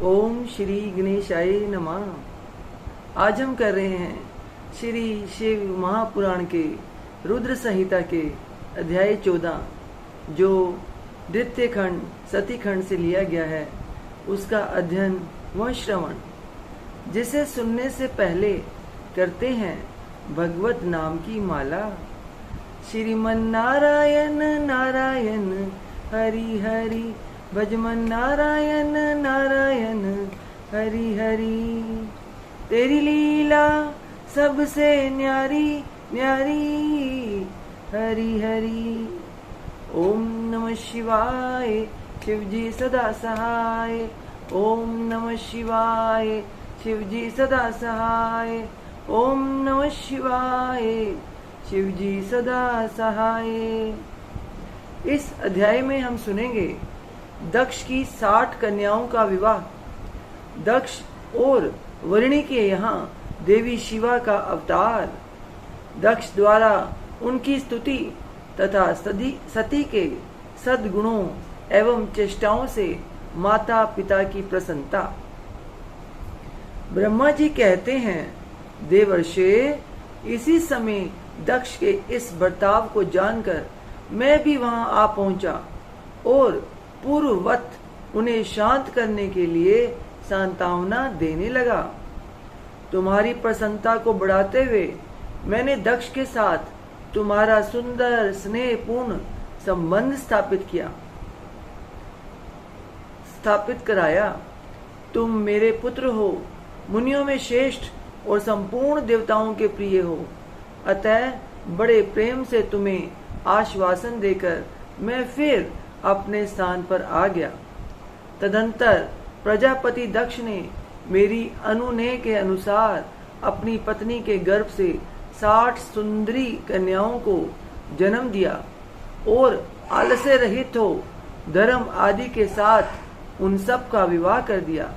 ओम श्री गणेशाय नमः। आज हम कर रहे हैं श्री शिव महापुराण के रुद्र संहिता के अध्याय 14 जो द्वितीय खंड सती खंड से लिया गया है, उसका अध्ययन व श्रवण, जिसे सुनने से पहले करते हैं भगवत नाम की माला। श्रीमन नारायण नारायण हरि हरि, भजमन नारायण नारायण हरि हरि। तेरी लीला सबसे न्यारी न्यारी हरि हरि। ओम नमः शिवाय शिवजी सदा सहाय। ओम नमः शिवाय शिवजी सदा सहाय। ओम नमः शिवाय शिवजी सदा सहाय। इस अध्याय में हम सुनेंगे दक्ष की 60 कन्याओं का विवाह। दक्ष और वरुणी के यहाँ देवी शिवा का अवतार। दक्ष द्वारा उनकी स्तुति तथा सती के सद्गुणों एवं चेष्टाओं से माता पिता की प्रसन्नता। ब्रह्मा जी कहते हैं, देवर्षे, इसी समय दक्ष के इस बर्ताव को जानकर मैं भी वहां आ पहुंचा और पूर्ववत उन्हें शांत करने के लिए सांत्वना देने लगा। तुम्हारी प्रसन्नता को बढ़ाते हुए मैंने दक्ष के साथ तुम्हारा सुंदर स्नेहपूर्ण संबंध स्थापित कराया। तुम मेरे पुत्र हो, मुनियों में श्रेष्ठ और संपूर्ण देवताओं के प्रिय हो, अतः बड़े प्रेम से तुम्हें आश्वासन देकर मैं फिर अपने स्थान पर आ गया। तदंतर प्रजापति दक्ष ने मेरी अनुनय के अनुसार अपनी पत्नी के गर्भ से 60 सुंदरी कन्याओं को जन्म दिया और आलस्य रहित हो धर्म आदि के साथ उन सब का विवाह कर दिया।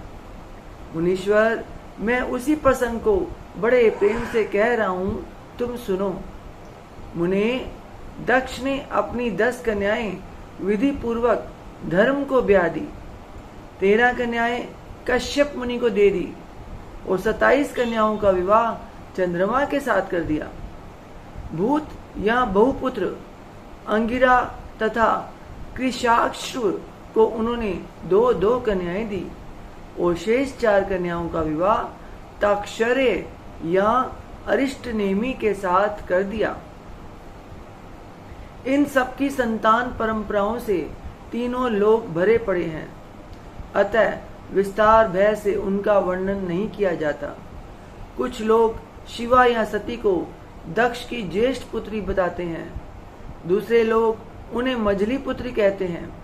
मुनीश्वर, मैं उसी प्रसंग को बड़े प्रेम से कह रहा हूँ, तुम सुनो। मुने, दक्ष ने अपनी 10 कन्याएं विधि पूर्वक धर्म को ब्याह दी, 13 कन्याएं कश्यप मुनि को दे दी और 27 कन्याओं का विवाह चंद्रमा के साथ कर दिया। भूत या बहुपुत्र अंगिरा तथा कृशाश्व को उन्होंने 2-2 कन्याएं दी और शेष 4 कन्याओं का विवाह ताक्षर्य या अरिष्टनेमी के साथ कर दिया। इन सबकी संतान परंपराओं से तीनों लोग भरे पड़े हैं, अतः विस्तार भय से उनका वर्णन नहीं किया जाता। कुछ लोग शिवा या सती को दक्ष की ज्येष्ठ पुत्री बताते हैं, दूसरे लोग उन्हें मझली पुत्री कहते हैं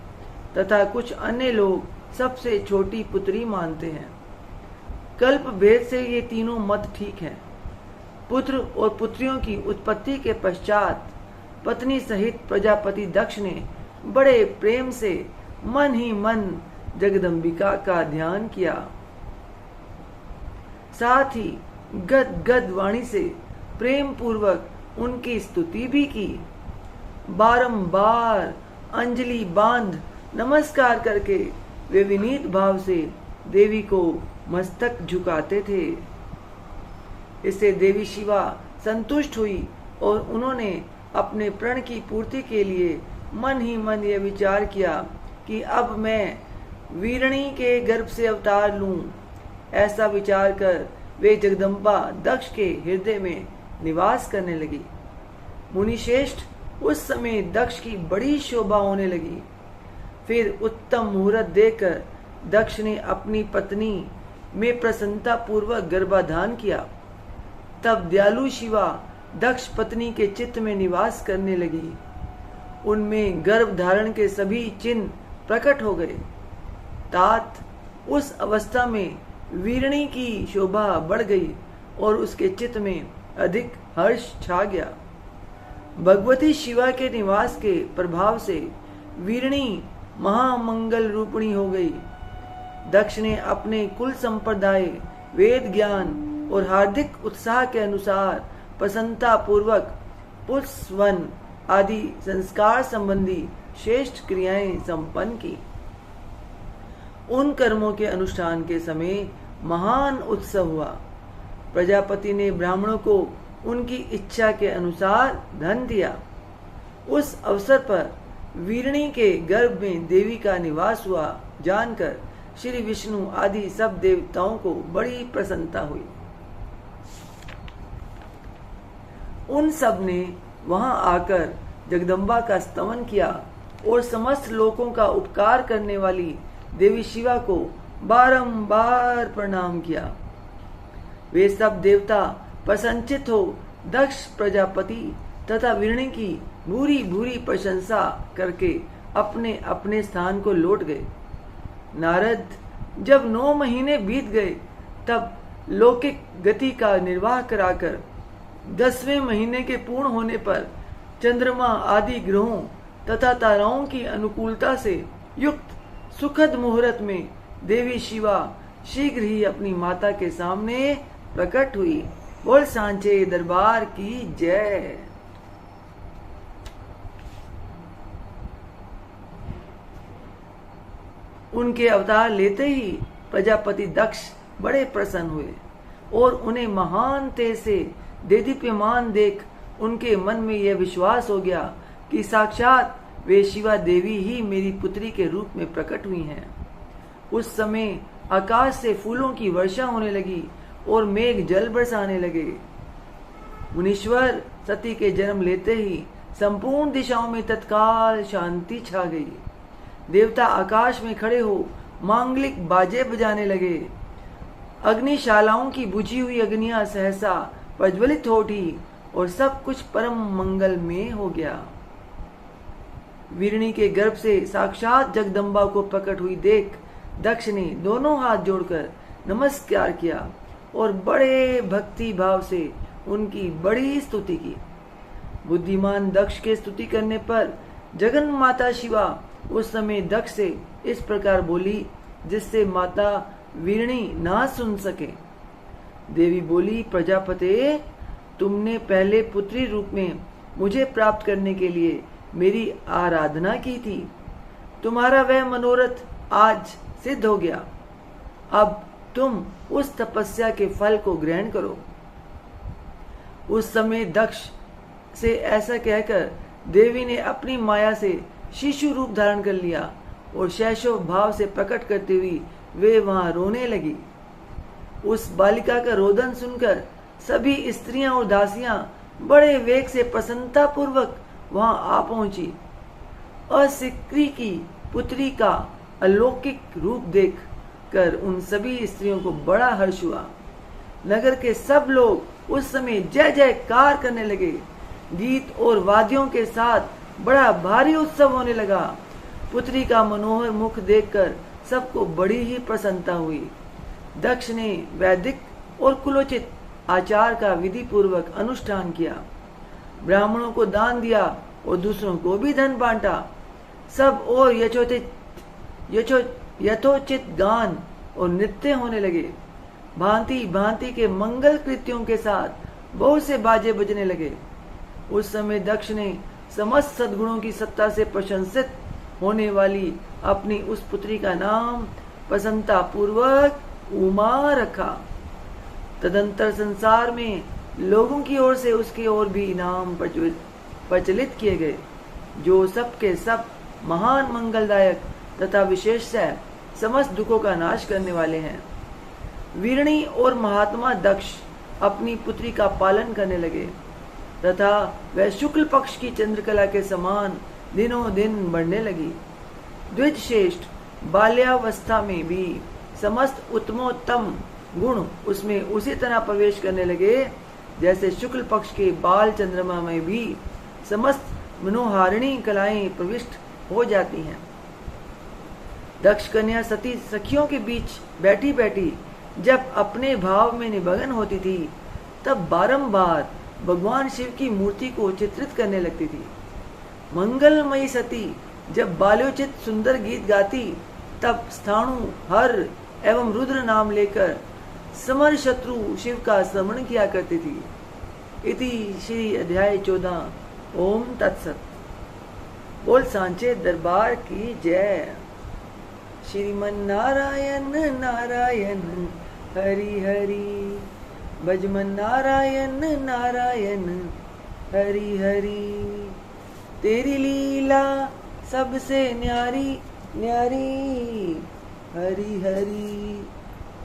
तथा कुछ अन्य लोग सबसे छोटी पुत्री मानते हैं। कल्प भेद से ये तीनों मत ठीक हैं। पुत्र और पुत्रियों की उत्पत्ति के पश्चात पत्नी सहित प्रजापति दक्ष ने बड़े प्रेम से मन ही मन जगदम्बिका का ध्यान किया, साथ ही गद वाणी से प्रेम पूर्वक उनकी स्तुति भी की। बारंबार अंजलि बांध नमस्कार करके वे विनीत भाव से देवी को मस्तक झुकाते थे। इससे देवी शिवा संतुष्ट हुई और उन्होंने अपने प्रण की पूर्ति के लिए मन ही मन यह विचार किया कि अब मैं वीरणी के गर्भ से अवतार लूं। ऐसा विचार कर वे जगदम्बा दक्ष के हृदय में निवास करने लगी। मुनिश्रेष्ठ, उस समय दक्ष की बड़ी शोभा होने लगी। फिर उत्तम मुहूर्त देखकर दक्ष ने अपनी पत्नी में प्रसन्नता पूर्वक गर्भाधान किया। तब दयालु शिवा दक्ष पत्नी के चित्त में निवास करने लगी। उनमें गर्भ धारण के सभी चिन्ह प्रकट हो गए। तात उस अवस्था में वीरणी की शोभा बढ़ गई और उसके चित्त में अधिक हर्ष छा गया। भगवती शिवा के निवास के प्रभाव से वीरणी महामंगल रूपिणी हो गई। दक्ष ने अपने कुल संप्रदाय, वेद ज्ञान और हार्दिक उत्साह के अनुसार प्रसन्नता पूर्वक पुष्पवन आदि संस्कार संबंधी श्रेष्ठ क्रियाएं संपन्न की। उन कर्मों के अनुष्ठान के समय महान उत्सव हुआ। प्रजापति ने ब्राह्मणों को उनकी इच्छा के अनुसार धन दिया। उस अवसर पर वीरणी के गर्भ में देवी का निवास हुआ जानकर श्री विष्णु आदि सब देवताओं को बड़ी प्रसन्नता हुई। उन सब ने वहां आकर जगदम्बा का स्तवन किया और समस्त लोगों का उपकार करने वाली देवी शिवा को बारंबार प्रणाम किया। वे सब देवता प्रसन्नचित हो दक्ष प्रजापति तथा वीरणी की भूरी भूरी प्रशंसा करके अपने अपने स्थान को लौट गए। नारद जब 9 महीने बीत गए तब लौकिक गति का निर्वाह कराकर 10वें महीने के पूर्ण होने पर चंद्रमा आदि ग्रहों तथा ताराओं की अनुकूलता से युक्त सुखद मुहूर्त में देवी शिवा शीघ्र ही अपनी माता के सामने प्रकट हुई। बोल सांचे दरबार की जय। उनके अवतार लेते ही प्रजापति दक्ष बड़े प्रसन्न हुए और उन्हें महान तेज से देदीप्यमान देख उनके मन में यह विश्वास हो गया कि साक्षात वे शिवा देवी ही मेरी पुत्री के रूप में प्रकट हुई हैं। उस समय आकाश से फूलों की वर्षा होने लगी और मेघ जल बरसाने लगे। मुनीश्वर सती के जन्म लेते ही संपूर्ण दिशाओं में तत्काल शांति छा गई। देवता आकाश में खड़े हो मांगलिक बाजे बजाने लगे। अग्निशालाओं की बुझी हुई अग्नियां सहसा प्रज्वलित हो उठी और सब कुछ परम मंगल में हो गया। वीरणी के गर्भ से साक्षात जगदम्बा को प्रकट हुई देख दक्ष ने दोनों हाथ जोड़कर नमस्कार किया और बड़े भक्ति भाव से उनकी बड़ी स्तुति की। बुद्धिमान दक्ष के स्तुति करने पर जगन माता शिवा उस समय दक्ष से इस प्रकार बोली जिससे माता वीरणी ना सुन सके। देवी बोली, प्रजापते, तुमने पहले पुत्री रूप में मुझे प्राप्त करने के लिए मेरी आराधना की थी। तुम्हारा वह मनोरथ आज सिद्ध हो गया। अब तुम उस तपस्या के फल को ग्रहण करो। उस समय दक्ष से ऐसा कहकर देवी ने अपनी माया से शिशु रूप धारण कर लिया और शैशव भाव से प्रकट करती हुई वे वहां रोने लगी। उस बालिका का रोदन सुनकर सभी स्त्रियां और दासियां बड़े वेग से प्रसन्नता पूर्वक वहां आ पहुंची। असिक्री की पुत्री का अलौकिक रूप देख कर उन सभी स्त्रियों को बड़ा हर्ष हुआ। नगर के सब लोग उस समय जय जयकार करने लगे। गीत और वाद्यों के साथ बड़ा भारी उत्सव होने लगा। पुत्री का मनोहर मुख देखकर सबको बड़ी ही प्रसन्नता हुई। दक्ष ने वैदिक और कुलोचित आचार का विधि पूर्वक अनुष्ठान किया। ब्राह्मणों को दान दिया और दूसरों को भी धन बांटा। सब और यथोचित गान और नृत्य होने लगे। भांति भांति के मंगल कृत्यों के साथ बहुत से बाजे बजने लगे। उस समय दक्ष ने समस्त सद्गुणों की सत्ता से प्रशंसित होने वाली अपनी उस पुत्री का नाम प्रसन्नता पूर्वक उमा रखा। तदंतर संसार में लोगों की ओर से उसके और भी इनाम प्रचलित किए गए, जो सब के सब महान मंगलदायक तथा विशेषतः समस्त दुखों का नाश करने वाले हैं। वीरणी और महात्मा दक्ष अपनी पुत्री का पालन करने लगे तथा वह शुक्ल पक्ष की चंद्रकला के समान दिनों दिन बढ़ने लगी। द्विज श्रेष्ठ बाल्यावस्था में भी समस्त उत्तमोत्तम गुण उसमें उसी तरह प्रवेश करने लगे जैसे शुक्ल पक्ष के बाल चंद्रमा में भी समस्त मनोहारिणी कलाएं प्रविष्ट हो जाती हैं। दक्ष कन्या सती सखियों के बीच बैठी बैठी जब अपने भाव में निमग्न होती थी तब बारंबार भगवान शिव की मूर्ति को चित्रित करने लगती थी। मंगलमयी सती जब बाल्योचित सुंदर गीत गाती तब स्थाणु, हर एवं रुद्र नाम लेकर समर शत्रु शिव का स्मरण किया करती थी। इति श्री अध्याय 14। ओम तत्सत। बोल सांचे दरबार की जय। श्रीमन नारायण नारायण हरि हरि, भजमन नारायण नारायण हरि हरि। तेरी लीला सबसे न्यारी न्यारी हरि हरि।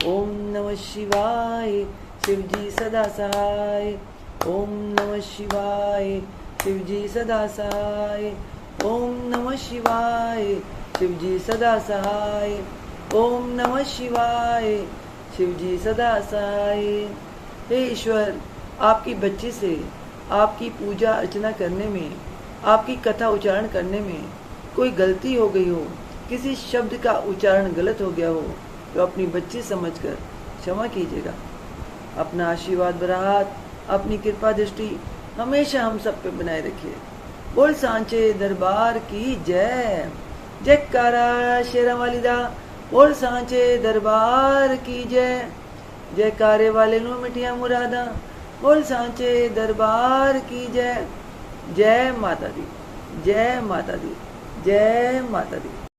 ओम नमः शिवाय, शिवजी सदा सहाय। ओम नमः शिवाय, शिवजी सदा सहाय। ओम नमः शिवाय, शिवजी सदा सहाय। ओम नमः शिवाय, शिवजी सदा सहाय। हे ईश्वर, आपकी बच्ची से आपकी पूजा अर्चना करने में, आपकी कथा उच्चारण करने में कोई गलती हो गई हो, किसी शब्द का उच्चारण गलत हो गया हो, तो अपनी बच्ची समझकर क्षमा कीजिएगा। अपना आशीर्वाद भरा हाथ, अपनी कृपा दृष्टि हमेशा हम सब पे बनाए रखिए। बोल सांचे दरबार की जय। जयकारा शेरा वाली दा। बोल सांचे दरबार की जय। जयकारे वाले नो मिठिया मुरादा। बोल सांचे दरबार की जय। जय माता दी, जय माता दी, जय माता दी।